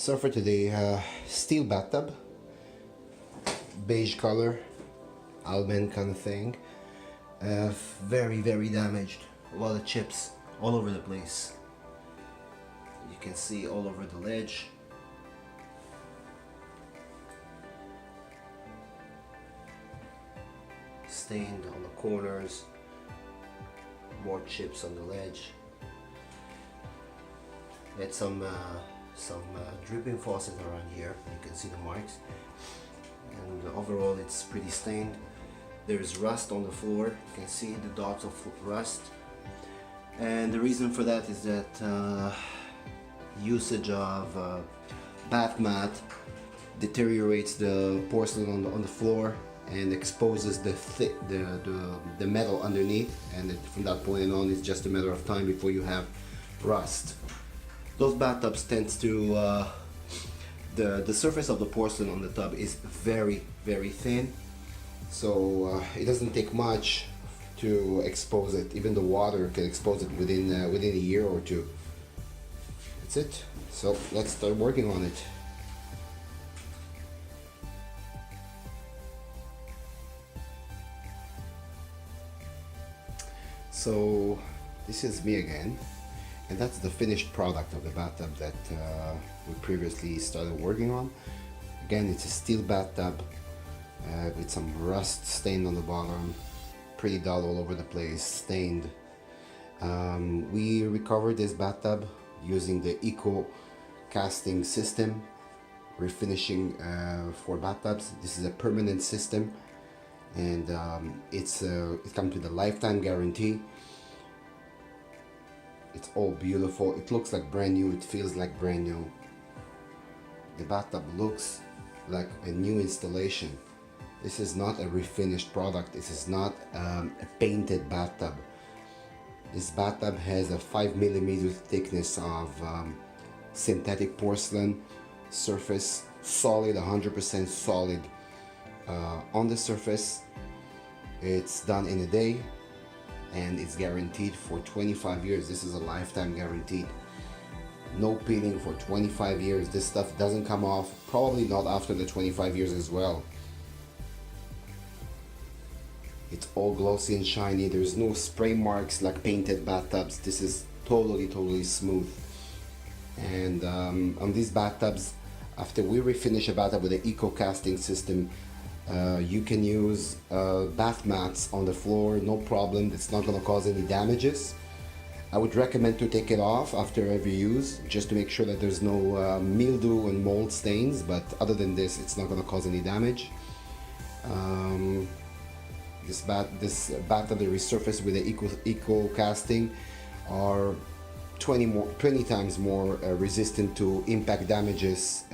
So for today, steel bathtub, beige color, almond kind of thing. Very damaged. A lot of chips all over the place. You can see all over the ledge. Stained on the corners. More chips on the ledge. Had some dripping faucet around here. You can see the marks. And overall, it's pretty stained. There's rust on the floor. You can see the dots of rust. And the reason for that is that usage of bath mat deteriorates the porcelain on the floor and exposes the metal underneath, and from that point on it's just a matter of time before you have rust. Those bathtubs tends to the surface of the porcelain on the tub is very thin, so it doesn't take much to expose it. Even the water can expose it within a year or two. That's it. So let's start working on it. So this is me again, and that's the finished product of the bathtub that we previously started working on. Again, it's a steel bathtub with some rust stained on the bottom, pretty dull all over the place, stained. We recovered this bathtub using the eco casting system, refinishing for bathtubs. This is a permanent system, and it comes with a lifetime guarantee. It's all beautiful. It looks like brand new. It feels like brand new. The bathtub looks like a new installation. This is not a refinished product. This is not a painted bathtub. This bathtub has a 5mm thickness of synthetic porcelain surface, solid, 100% solid on the surface. It's done in a day, and it's guaranteed for 25 years. This is a lifetime guaranteed. No peeling for 25 years. This stuff doesn't come off, probably not after the 25 years as well. It's all glossy and shiny. There's no spray marks like painted bathtubs. This is totally smooth. And on these bathtubs, after we refinish a bathtub with an eco casting system, you can use bath mats on the floor, no problem. It's not going to cause any damages. I would recommend to take it off after every use, just to make sure that there's no mildew and mold stains, but other than this, it's not going to cause any damage. This bathtub that resurfaced with the eco casting are 20 times more resistant to impact damages,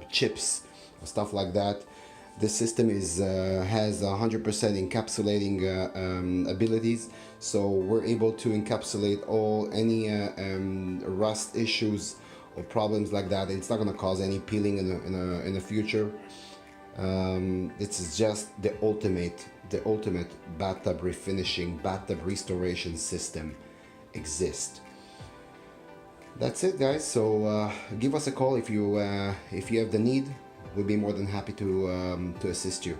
chips, stuff like that. This system has 100% encapsulating abilities, so we're able to encapsulate any rust issues or problems like that. It's not going to cause any peeling in the future. This is just the ultimate bathtub refinishing, bathtub restoration system exists. That's it, guys. So give us a call if you have the need. We'll be more than happy to assist you.